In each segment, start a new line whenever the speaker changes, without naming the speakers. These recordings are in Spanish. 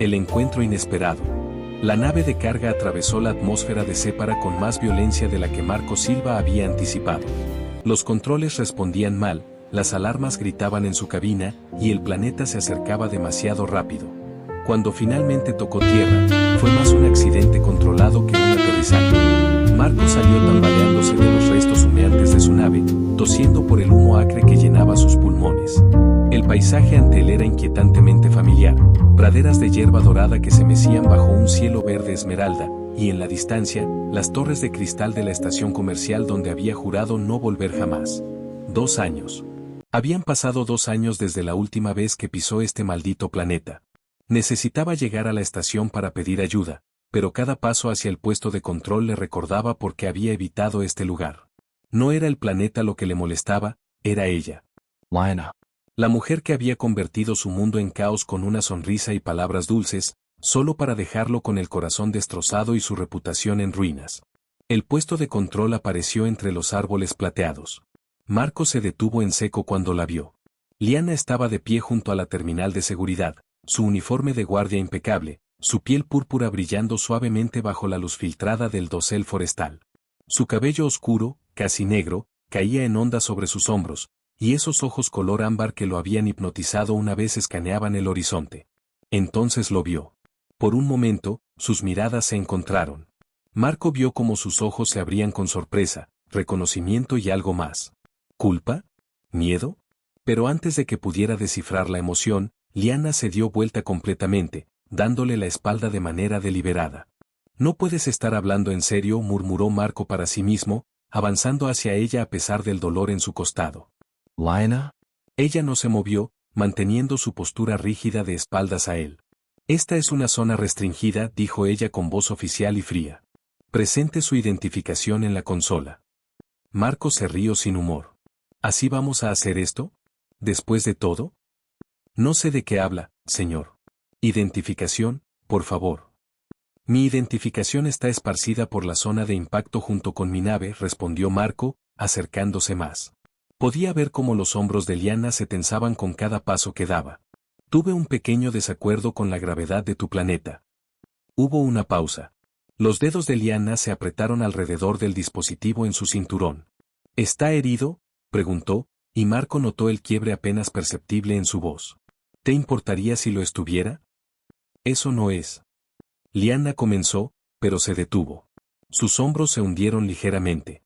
El encuentro inesperado. La nave de carga atravesó la atmósfera de Sépara con más violencia de la que Marco Silva había anticipado. Los controles respondían mal, las alarmas gritaban en su cabina, y el planeta se acercaba demasiado rápido. Cuando finalmente tocó tierra, fue más un accidente controlado que un aterrizaje. Marco salió tambaleándose de los restos humeantes de su nave, tosiendo por el humo acre que llenaba sus pulmones. El paisaje ante él era inquietantemente familiar, praderas de hierba dorada que se mecían bajo un cielo verde esmeralda, y en la distancia, las torres de cristal de la estación comercial donde había jurado no volver jamás. 2 años. Habían pasado 2 años desde la última vez que pisó este maldito planeta. Necesitaba llegar a la estación para pedir ayuda, pero cada paso hacia el puesto de control le recordaba por qué había evitado este lugar. No era el planeta lo que le molestaba, era ella.
Lyanna.
La mujer que había convertido su mundo en caos con una sonrisa y palabras dulces, solo para dejarlo con el corazón destrozado y su reputación en ruinas. El puesto de control apareció entre los árboles plateados. Marco se detuvo en seco cuando la vio. Lyanna estaba de pie junto a la terminal de seguridad, su uniforme de guardia impecable, su piel púrpura brillando suavemente bajo la luz filtrada del dosel forestal. Su cabello oscuro, casi negro, caía en ondas sobre sus hombros, y esos ojos color ámbar que lo habían hipnotizado una vez escaneaban el horizonte. Entonces lo vio. Por un momento, sus miradas se encontraron. Marco vio cómo sus ojos se abrían con sorpresa, reconocimiento y algo más. ¿Culpa? ¿Miedo? Pero antes de que pudiera descifrar la emoción, Lyanna se dio vuelta completamente, dándole la espalda de manera deliberada. No puedes estar hablando en serio, murmuró Marco para sí mismo, avanzando hacia ella a pesar del dolor en su costado.
Lyanna.
Ella no se movió, manteniendo su postura rígida de espaldas a él. Esta es una zona restringida, dijo ella con voz oficial y fría. Presente su identificación en la consola. Marco se rió sin humor. ¿Así vamos a hacer esto? ¿Después de todo? No sé de qué habla, señor. Identificación, por favor. Mi identificación está esparcida por la zona de impacto junto con mi nave, respondió Marco, acercándose más. Podía ver cómo los hombros de Lyanna se tensaban con cada paso que daba. Tuve un pequeño desacuerdo con la gravedad de tu planeta. Hubo una pausa. Los dedos de Lyanna se apretaron alrededor del dispositivo en su cinturón. ¿Está herido?, preguntó, y Marco notó el quiebre apenas perceptible en su voz. ¿Te importaría si lo estuviera? Eso no es. Lyanna comenzó, pero se detuvo. Sus hombros se hundieron ligeramente.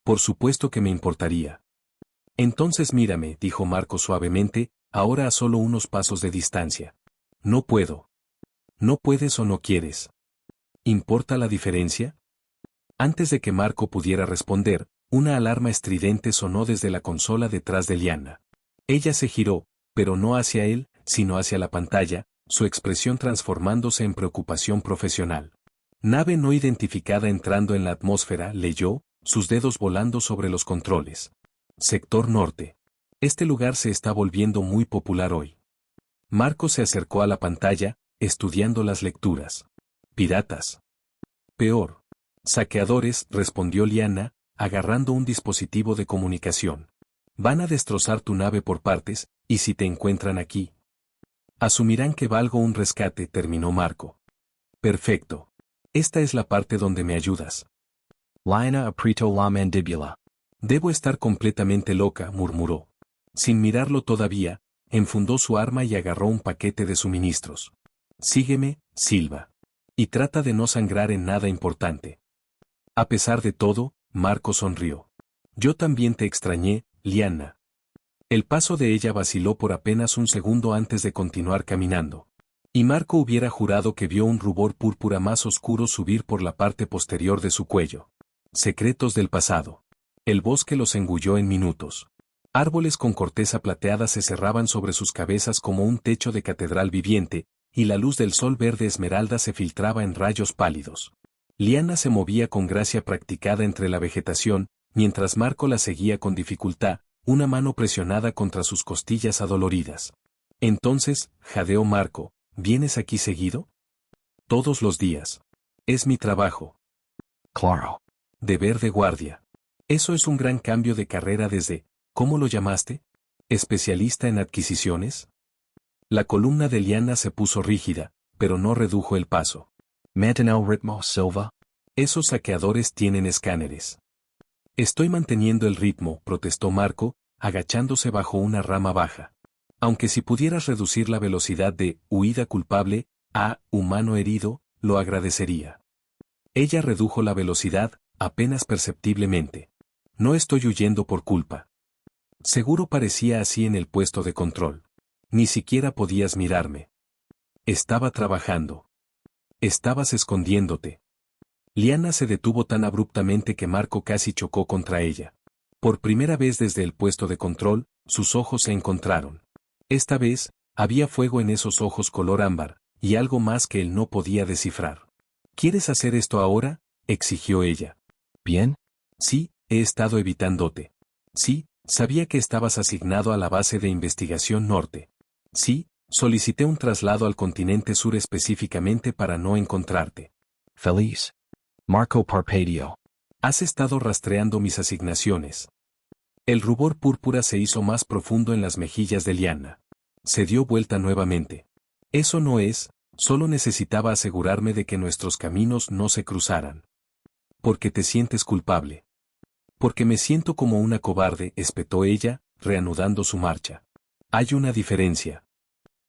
Por supuesto que me importaría. Entonces mírame, dijo Marco suavemente, ahora a solo unos pasos de distancia. No puedo. No puedes o no quieres. ¿Importa la diferencia? Antes de que Marco pudiera responder, una alarma estridente sonó desde la consola detrás de Lyanna. Ella se giró, pero no hacia él, sino hacia la pantalla, su expresión transformándose en preocupación profesional. Nave no identificada entrando en la atmósfera, leyó, sus dedos volando sobre los controles. Sector Norte. Este lugar se está volviendo muy popular hoy. Marco se acercó a la pantalla, estudiando las lecturas. Piratas. Peor. Saqueadores, respondió Lyanna, agarrando un dispositivo de comunicación. Van a destrozar tu nave por partes, y si te encuentran aquí, asumirán que valgo un rescate, terminó Marco. Perfecto. Esta es la parte donde me ayudas.
Lyanna apretó la mandíbula.
Debo estar completamente loca, murmuró. Sin mirarlo todavía, enfundó su arma y agarró un paquete de suministros. Sígueme, Silva. Y trata de no sangrar en nada importante. A pesar de todo, Marco sonrió. Yo también te extrañé, Lyanna. El paso de ella vaciló por apenas un segundo antes de continuar caminando. Y Marco hubiera jurado que vio un rubor púrpura más oscuro subir por la parte posterior de su cuello. Secretos del pasado. El bosque los engulló en minutos. Árboles con corteza plateada se cerraban sobre sus cabezas como un techo de catedral viviente, y la luz del sol verde esmeralda se filtraba en rayos pálidos. Lyanna se movía con gracia practicada entre la vegetación, mientras Marco la seguía con dificultad, una mano presionada contra sus costillas adoloridas. Entonces, jadeó Marco, ¿vienes aquí seguido? Todos los días. Es mi trabajo.
Claro.
Deber de guardia. Eso es un gran cambio de carrera desde, ¿cómo lo llamaste? ¿Especialista en adquisiciones? La columna de Lyanna se puso rígida, pero no redujo el paso.
Mantén el ritmo, Silva.
Esos saqueadores tienen escáneres. Estoy manteniendo el ritmo, protestó Marco, agachándose bajo una rama baja. Aunque si pudieras reducir la velocidad de huida culpable a humano herido, lo agradecería. Ella redujo la velocidad, apenas perceptiblemente. No estoy huyendo por culpa. Seguro parecía así en el puesto de control. Ni siquiera podías mirarme. Estaba trabajando. Estabas escondiéndote. Liana se detuvo tan abruptamente que Marco casi chocó contra ella. Por primera vez desde el puesto de control, sus ojos se encontraron. Esta vez, había fuego en esos ojos color ámbar, y algo más que él no podía descifrar. ¿Quieres hacer esto ahora?, exigió ella.
¿Bien?
Sí, he estado evitándote. Sí, sabía que estabas asignado a la base de investigación norte. Sí, solicité un traslado al continente sur específicamente para no encontrarte.
Feliz. Marco parpadeó.
Has estado rastreando mis asignaciones. El rubor púrpura se hizo más profundo en las mejillas de Liana. Se dio vuelta nuevamente. Eso no es, solo necesitaba asegurarme de que nuestros caminos no se cruzaran. Porque te sientes culpable. Porque me siento como una cobarde, espetó ella, reanudando su marcha. Hay una diferencia.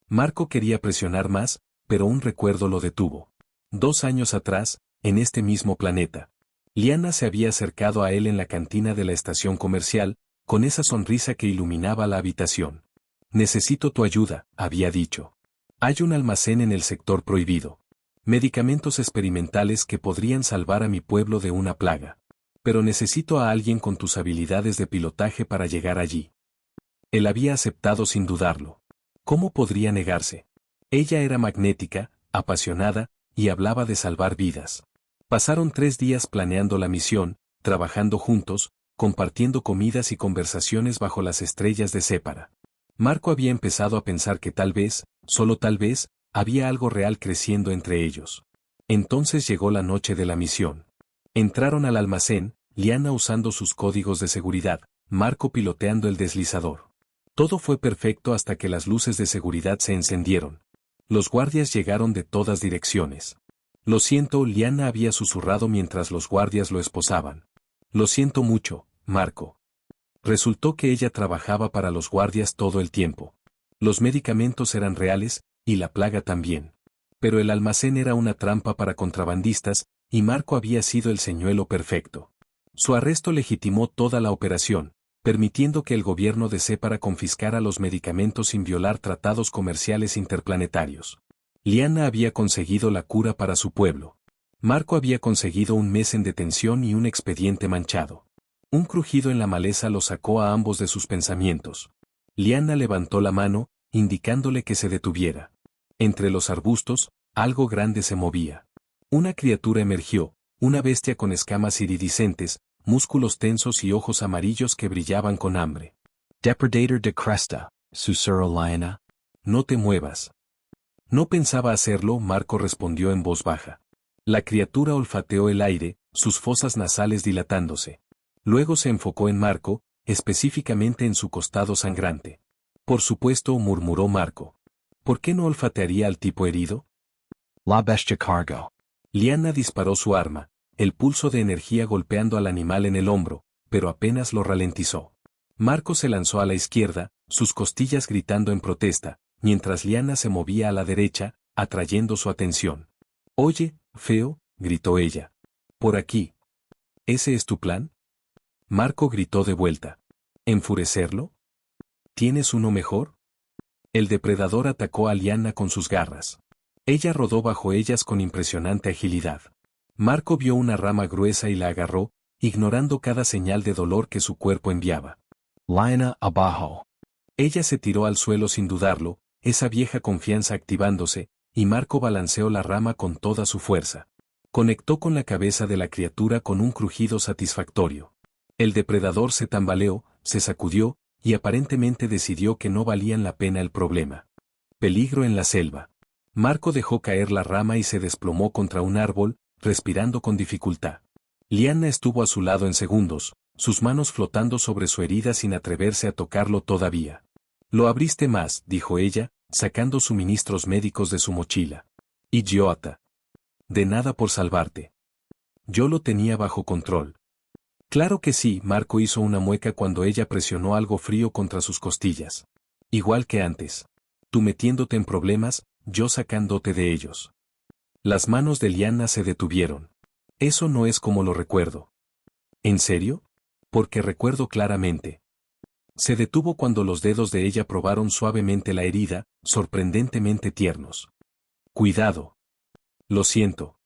Marco quería presionar más, pero un recuerdo lo detuvo. 2 años atrás, en este mismo planeta, Liana se había acercado a él en la cantina de la estación comercial, con esa sonrisa que iluminaba la habitación. Necesito tu ayuda, había dicho. Hay un almacén en el sector prohibido. Medicamentos experimentales que podrían salvar a mi pueblo de una plaga. Pero necesito a alguien con tus habilidades de pilotaje para llegar allí. Él había aceptado sin dudarlo. ¿Cómo podría negarse? Ella era magnética, apasionada, y hablaba de salvar vidas. Pasaron 3 días planeando la misión, trabajando juntos, compartiendo comidas y conversaciones bajo las estrellas de Sépara. Marco había empezado a pensar que tal vez, solo tal vez, había algo real creciendo entre ellos. Entonces llegó la noche de la misión. Entraron al almacén, Liana usando sus códigos de seguridad, Marco piloteando el deslizador. Todo fue perfecto hasta que las luces de seguridad se encendieron. Los guardias llegaron de todas direcciones. Lo siento, Liana había susurrado mientras los guardias lo esposaban. Lo siento mucho, Marco. Resultó que ella trabajaba para los guardias todo el tiempo. Los medicamentos eran reales, y la plaga también. Pero el almacén era una trampa para contrabandistas, y Marco había sido el señuelo perfecto. Su arresto legitimó toda la operación, permitiendo que el gobierno de Sépara confiscara los medicamentos sin violar tratados comerciales interplanetarios. Liana había conseguido la cura para su pueblo. Marco había conseguido un mes en detención y un expediente manchado. Un crujido en la maleza lo sacó a ambos de sus pensamientos. Liana levantó la mano, indicándole que se detuviera. Entre los arbustos, algo grande se movía. Una criatura emergió, una bestia con escamas iridiscentes, músculos tensos y ojos amarillos que brillaban con hambre.
Depredator de Cresta, susurró Liana.
No te muevas. No pensaba hacerlo, Marco respondió en voz baja. La criatura olfateó el aire, sus fosas nasales dilatándose. Luego se enfocó en Marco, específicamente en su costado sangrante. Por supuesto, murmuró Marco. ¿Por qué no olfatearía al tipo herido?
La bestia cargó.
Liana disparó su arma, el pulso de energía golpeando al animal en el hombro, pero apenas lo ralentizó. Marco se lanzó a la izquierda, sus costillas gritando en protesta, mientras Liana se movía a la derecha, atrayendo su atención. Oye, feo, gritó ella. Por aquí. ¿Ese es tu plan? Marco gritó de vuelta. ¿Enfurecerlo? ¿Tienes uno mejor? El depredador atacó a Liana con sus garras. Ella rodó bajo ellas con impresionante agilidad. Marco vio una rama gruesa y la agarró, ignorando cada señal de dolor que su cuerpo enviaba.
Liana abajo.
Ella se tiró al suelo sin dudarlo, esa vieja confianza activándose, y Marco balanceó la rama con toda su fuerza. Conectó con la cabeza de la criatura con un crujido satisfactorio. El depredador se tambaleó, se sacudió, y aparentemente decidió que no valían la pena el problema. Peligro en la selva. Marco dejó caer la rama y se desplomó contra un árbol, respirando con dificultad. Liana estuvo a su lado en segundos, sus manos flotando sobre su herida sin atreverse a tocarlo todavía. Lo abriste más, dijo ella, sacando suministros médicos de su mochila. Idiota. De nada por salvarte. Yo lo tenía bajo control. Claro que sí, Marco hizo una mueca cuando ella presionó algo frío contra sus costillas. Igual que antes. Tú metiéndote en problemas, yo sacándote de ellos. Las manos de Liana se detuvieron. Eso no es como lo recuerdo. ¿En serio? Porque recuerdo claramente. Se detuvo cuando los dedos de ella probaron suavemente la herida, sorprendentemente tiernos. Cuidado. Lo siento.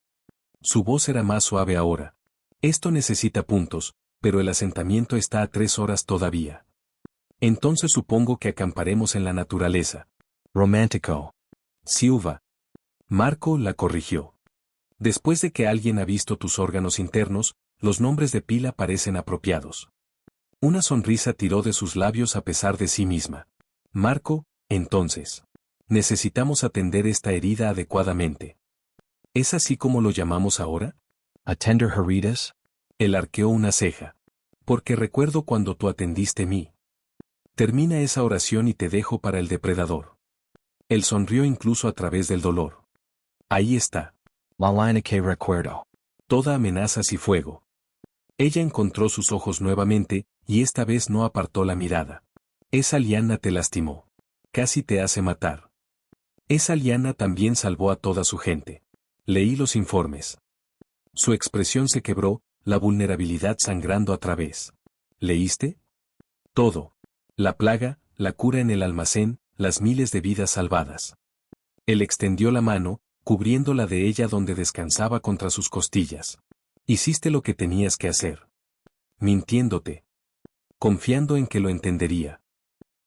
Su voz era más suave ahora. Esto necesita puntos, pero el asentamiento está a 3 horas todavía. Entonces supongo que acamparemos en la naturaleza.
Romántico.
Siuva. Marco la corrigió. Después de que alguien ha visto tus órganos internos, los nombres de pila parecen apropiados. Una sonrisa tiró de sus labios a pesar de sí misma. Marco, entonces. Necesitamos atender esta herida adecuadamente. ¿Es así como lo llamamos ahora?
Atender heridas?
Él arqueó una ceja. Porque recuerdo cuando tú atendiste mí. Termina esa oración y te dejo para el depredador. Él sonrió incluso a través del dolor. Ahí está.
La línea que recuerdo.
Toda amenazas y fuego. Ella encontró sus ojos nuevamente, y esta vez no apartó la mirada. Esa liana te lastimó. Casi te hace matar. Esa liana también salvó a toda su gente. Leí los informes. Su expresión se quebró, la vulnerabilidad sangrando a través. ¿Leíste? Todo. La plaga, la cura en el almacén, las miles de vidas salvadas. Él extendió la mano, cubriéndola de ella donde descansaba contra sus costillas. Hiciste lo que tenías que hacer. Mintiéndote. Confiando en que lo entendería.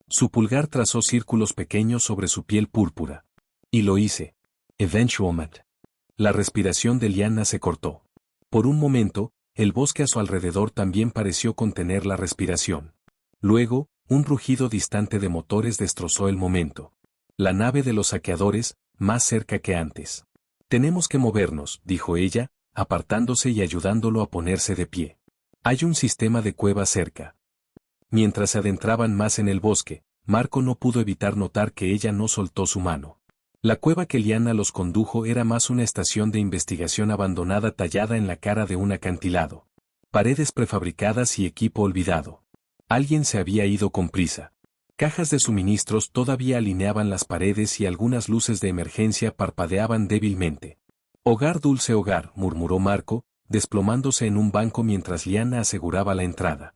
Su pulgar trazó círculos pequeños sobre su piel púrpura. Y lo hice.
Eventualmente.
La respiración de Liana se cortó. Por un momento, el bosque a su alrededor también pareció contener la respiración. Luego, un rugido distante de motores destrozó el momento. La nave de los saqueadores, más cerca que antes. Tenemos que movernos, dijo ella, apartándose y ayudándolo a ponerse de pie. Hay un sistema de cueva cerca. Mientras se adentraban más en el bosque, Marco no pudo evitar notar que ella no soltó su mano. La cueva que Liana los condujo era más una estación de investigación abandonada tallada en la cara de un acantilado. Paredes prefabricadas y equipo olvidado. Alguien se había ido con prisa. Cajas de suministros todavía alineaban las paredes y algunas luces de emergencia parpadeaban débilmente. Hogar dulce hogar, murmuró Marco, desplomándose en un banco mientras Liana aseguraba la entrada.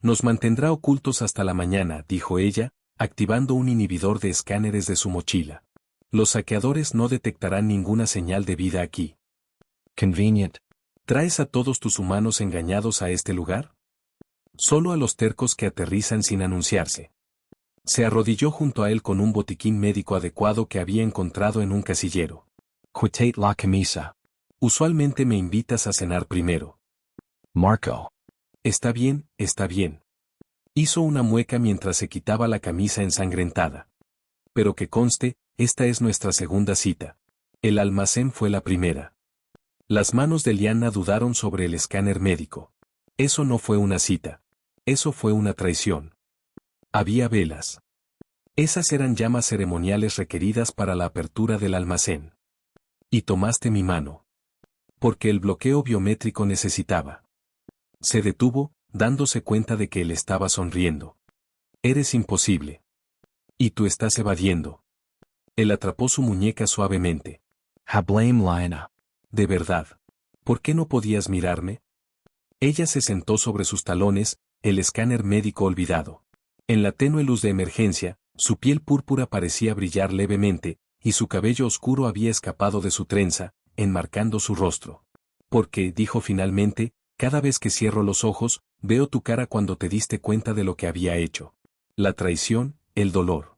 Nos mantendrá ocultos hasta la mañana, dijo ella, activando un inhibidor de escáneres de su mochila. Los saqueadores no detectarán ninguna señal de vida aquí.
Convenient.
¿Traes a todos tus humanos engañados a este lugar? Solo a los tercos que aterrizan sin anunciarse. Se arrodilló junto a él con un botiquín médico adecuado que había encontrado en un casillero.
Quitate la camisa.
Usualmente me invitas a cenar primero.
Marco.
Está bien, está bien. Hizo una mueca mientras se quitaba la camisa ensangrentada. Pero que conste, esta es nuestra segunda cita. El almacén fue la primera. Las manos de Liana dudaron sobre el escáner médico. Eso no fue una cita. Eso fue una traición. Había velas. Esas eran llamas ceremoniales requeridas para la apertura del almacén. Y tomaste mi mano. Porque el bloqueo biométrico necesitaba. Se detuvo, dándose cuenta de que él estaba sonriendo. Eres imposible. Y tú estás evadiendo. Él atrapó su muñeca suavemente.
Hablame Liana.
De verdad. ¿Por qué no podías mirarme? Ella se sentó sobre sus talones, el escáner médico olvidado. En la tenue luz de emergencia, su piel púrpura parecía brillar levemente, y su cabello oscuro había escapado de su trenza, enmarcando su rostro. Porque, dijo finalmente, cada vez que cierro los ojos, veo tu cara cuando te diste cuenta de lo que había hecho. La traición, el dolor.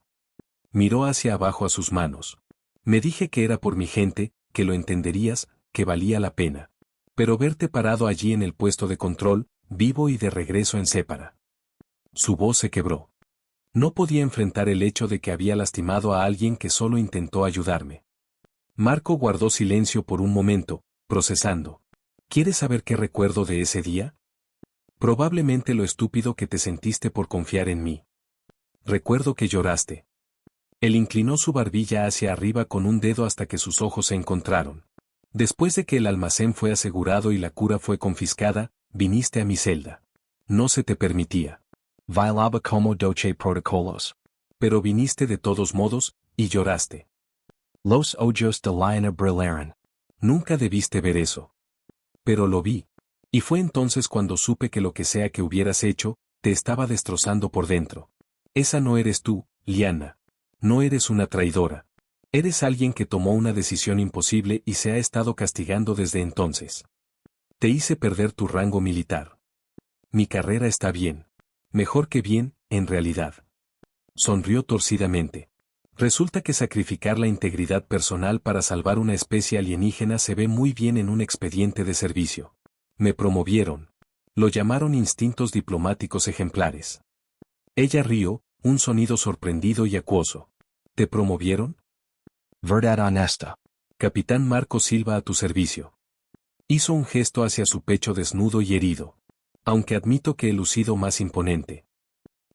Miró hacia abajo a sus manos. Me dije que era por mi gente, que lo entenderías, que valía la pena. Pero verte parado allí en el puesto de control, vivo y de regreso en Sépara. Su voz se quebró. No podía enfrentar el hecho de que había lastimado a alguien que solo intentó ayudarme. Marco guardó silencio por un momento, procesando. ¿Quieres saber qué recuerdo de ese día? Probablemente lo estúpido que te sentiste por confiar en mí. Recuerdo que lloraste. Él inclinó su barbilla hacia arriba con un dedo hasta que sus ojos se encontraron. Después de que el almacén fue asegurado y la cura fue confiscada, viniste a mi celda. No se te permitía.
Violaba como doce protocolos.
Pero viniste de todos modos, y lloraste.
Los ojos de Liana brillaron.
Nunca debiste ver eso. Pero lo vi. Y fue entonces cuando supe que lo que sea que hubieras hecho, te estaba destrozando por dentro. Esa no eres tú, Liana. No eres una traidora. Eres alguien que tomó una decisión imposible y se ha estado castigando desde entonces. Te hice perder tu rango militar. Mi carrera está bien. Mejor que bien, en realidad. Sonrió torcidamente. Resulta que sacrificar la integridad personal para salvar una especie alienígena se ve muy bien en un expediente de servicio. Me promovieron. Lo llamaron instintos diplomáticos ejemplares. Ella rió, un sonido sorprendido y acuoso. ¿Te promovieron?
Verdad honesta.
Capitán Marco Silva a tu servicio. Hizo un gesto hacia su pecho desnudo y herido. Aunque admito que he lucido más imponente.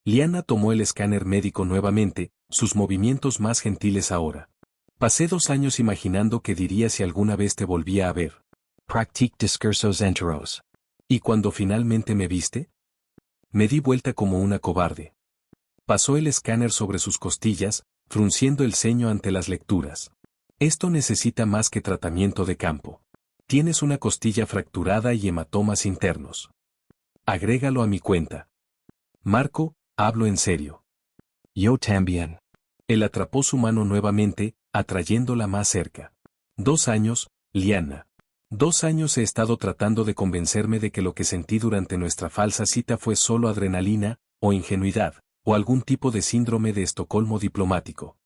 Liana tomó el escáner médico nuevamente, sus movimientos más gentiles ahora. Pasé 2 años imaginando qué diría si alguna vez te volvía a ver.
Practique discursos enteros.
¿Y cuando finalmente me viste? Me di vuelta como una cobarde. Pasó el escáner sobre sus costillas, frunciendo el ceño ante las lecturas. Esto necesita más que tratamiento de campo. Tienes una costilla fracturada y hematomas internos. Agrégalo a mi cuenta. Marco, hablo en serio.
Yo también.
Él atrapó su mano nuevamente, atrayéndola más cerca. 2 años, Liana. 2 años he estado tratando de convencerme de que lo que sentí durante nuestra falsa cita fue solo adrenalina, o ingenuidad, o algún tipo de síndrome de Estocolmo diplomático.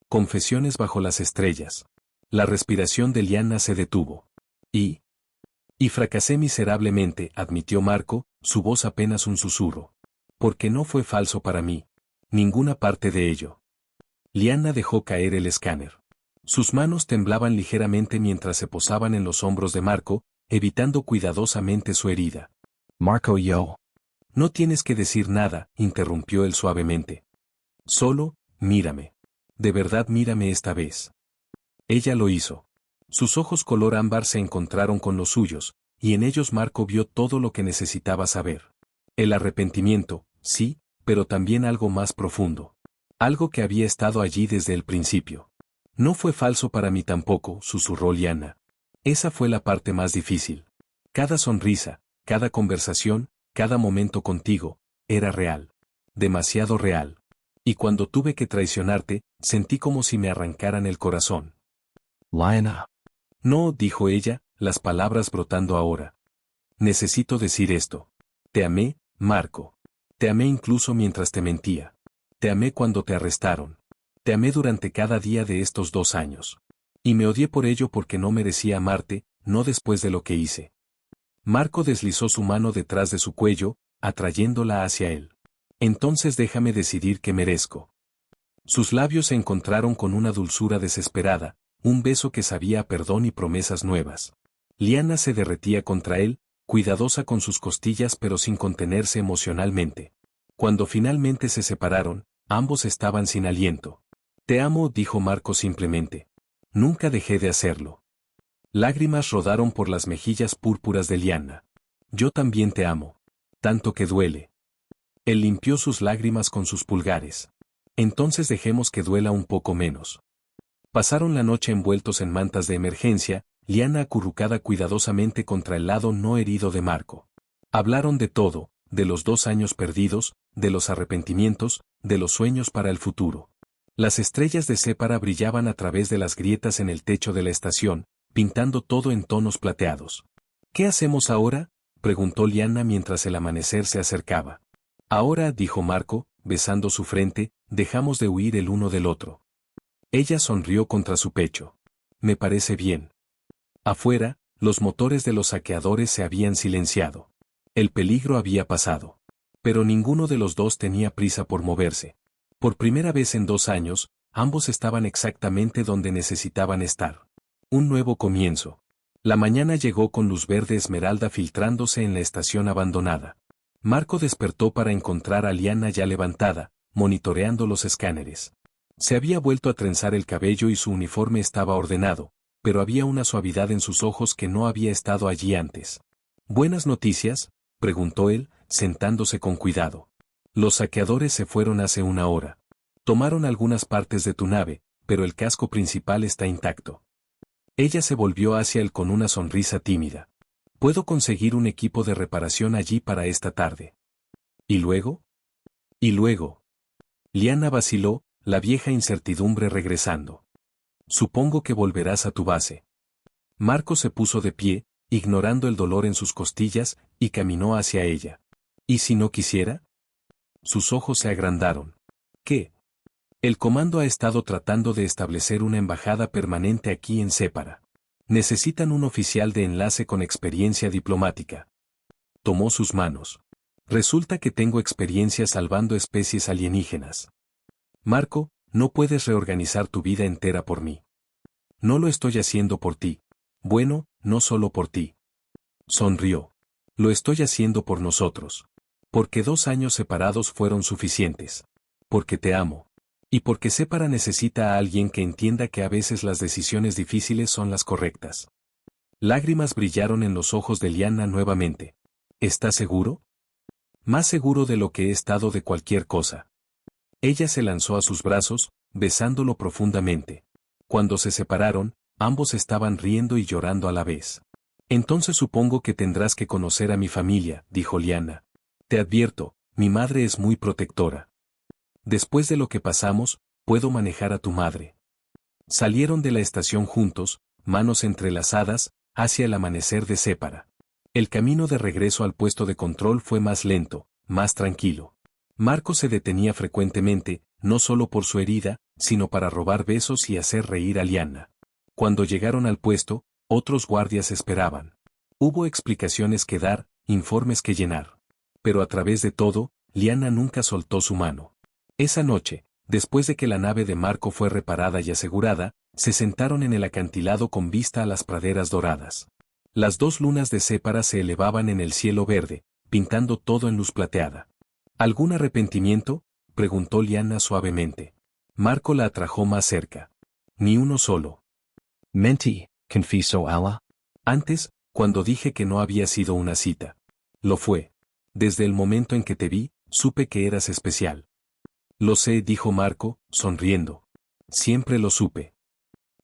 Confesiones bajo las estrellas. La respiración de Liana se detuvo. Y fracasé miserablemente, admitió Marco, su voz apenas un susurro. Porque no fue falso para mí. Ninguna parte de ello. Liana dejó caer el escáner. Sus manos temblaban ligeramente mientras se posaban en los hombros de Marco, evitando cuidadosamente su herida.
Marco, yo.
No tienes que decir nada, interrumpió él suavemente. Solo, mírame. De verdad mírame esta vez. Ella lo hizo. Sus ojos color ámbar se encontraron con los suyos, y en ellos Marco vio todo lo que necesitaba saber. El arrepentimiento, sí, pero también algo más profundo. Algo que había estado allí desde el principio. No fue falso para mí tampoco, susurró Liana. Esa fue la parte más difícil. Cada sonrisa, cada conversación, cada momento contigo, era real. Demasiado real. Y cuando tuve que traicionarte, sentí como si me arrancaran el corazón.
Liana.
No, dijo ella, las palabras brotando ahora. Necesito decir esto. Te amé, Marco. Te amé incluso mientras te mentía. Te amé cuando te arrestaron. Te amé durante cada día de estos 2 años. Y me odié por ello porque no merecía amarte, no después de lo que hice. Marco deslizó su mano detrás de su cuello, atrayéndola hacia él. Entonces déjame decidir qué merezco. Sus labios se encontraron con una dulzura desesperada, un beso que sabía a perdón y promesas nuevas. Liana se derretía contra él, cuidadosa con sus costillas pero sin contenerse emocionalmente. Cuando finalmente se separaron, ambos estaban sin aliento. Te amo, dijo Marco simplemente. Nunca dejé de hacerlo. Lágrimas rodaron por las mejillas púrpuras de Liana. Yo también te amo. Tanto que duele. Él limpió sus lágrimas con sus pulgares. Entonces dejemos que duela un poco menos. Pasaron la noche envueltos en mantas de emergencia, Liana acurrucada cuidadosamente contra el lado no herido de Marco. Hablaron de todo, de los 2 años perdidos, de los arrepentimientos, de los sueños para el futuro. Las estrellas de Sépara brillaban a través de las grietas en el techo de la estación, pintando todo en tonos plateados. ¿Qué hacemos ahora?, preguntó Liana mientras el amanecer se acercaba. Ahora, dijo Marco, besando su frente, dejamos de huir el uno del otro. Ella sonrió contra su pecho. Me parece bien. Afuera, los motores de los saqueadores se habían silenciado. El peligro había pasado. Pero ninguno de los dos tenía prisa por moverse. Por primera vez en 2 años, ambos estaban exactamente donde necesitaban estar. Un nuevo comienzo. La mañana llegó con luz verde esmeralda filtrándose en la estación abandonada. Marco despertó para encontrar a Liana ya levantada, monitoreando los escáneres. Se había vuelto a trenzar el cabello y su uniforme estaba ordenado, pero había una suavidad en sus ojos que no había estado allí antes. ¿Buenas noticias?, preguntó él, sentándose con cuidado. Los saqueadores se fueron hace una hora. Tomaron algunas partes de tu nave, pero el casco principal está intacto. Ella se volvió hacia él con una sonrisa tímida. Puedo conseguir un equipo de reparación allí para esta tarde. ¿Y luego? ¿Y luego? Liana vaciló, la vieja incertidumbre regresando. Supongo que volverás a tu base. Marco se puso de pie, ignorando el dolor en sus costillas, y caminó hacia ella. ¿Y si no quisiera? Sus ojos se agrandaron. ¿Qué? El comando ha estado tratando de establecer una embajada permanente aquí en Sépara. Necesitan un oficial de enlace con experiencia diplomática. Tomó sus manos. Resulta que tengo experiencia salvando especies alienígenas. Marco, no puedes reorganizar tu vida entera por mí. No lo estoy haciendo por ti. Bueno, no solo por ti. Sonrió. Lo estoy haciendo por nosotros. Porque 2 años separados fueron suficientes. Porque te amo. Y porque Sépara necesita a alguien que entienda que a veces las decisiones difíciles son las correctas. Lágrimas brillaron en los ojos de Liana nuevamente. ¿Estás seguro? Más seguro de lo que he estado de cualquier cosa. Ella se lanzó a sus brazos, besándolo profundamente. Cuando se separaron, ambos estaban riendo y llorando a la vez. Entonces supongo que tendrás que conocer a mi familia, dijo Liana. Te advierto, mi madre es muy protectora. Después de lo que pasamos, puedo manejar a tu madre. Salieron de la estación juntos, manos entrelazadas, hacia el amanecer de Sépara. El camino de regreso al puesto de control fue más lento, más tranquilo. Marco se detenía frecuentemente, no solo por su herida, sino para robar besos y hacer reír a Liana. Cuando llegaron al puesto, otros guardias esperaban. Hubo explicaciones que dar, informes que llenar. Pero a través de todo, Liana nunca soltó su mano. Esa noche, después de que la nave de Marco fue reparada y asegurada, se sentaron en el acantilado con vista a las praderas doradas. Las 2 lunas de Sépara se elevaban en el cielo verde, pintando todo en luz plateada. ¿Algún arrepentimiento?, preguntó Liana suavemente. Marco la atrajo más cerca. Ni uno solo.
Mentí, confesó ella.
Antes, cuando dije que no había sido una cita. Lo fue. Desde el momento en que te vi, supe que eras especial. Lo sé, dijo Marco, sonriendo. Siempre lo supe.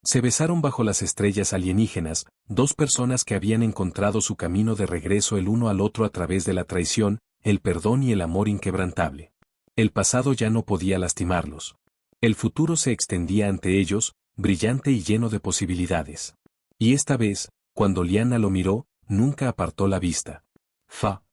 Se besaron bajo las estrellas alienígenas, 2 personas que habían encontrado su camino de regreso el uno al otro a través de la traición, el perdón y el amor inquebrantable. El pasado ya no podía lastimarlos. El futuro se extendía ante ellos, brillante y lleno de posibilidades. Y esta vez, cuando Liana lo miró, nunca apartó la vista. Fa.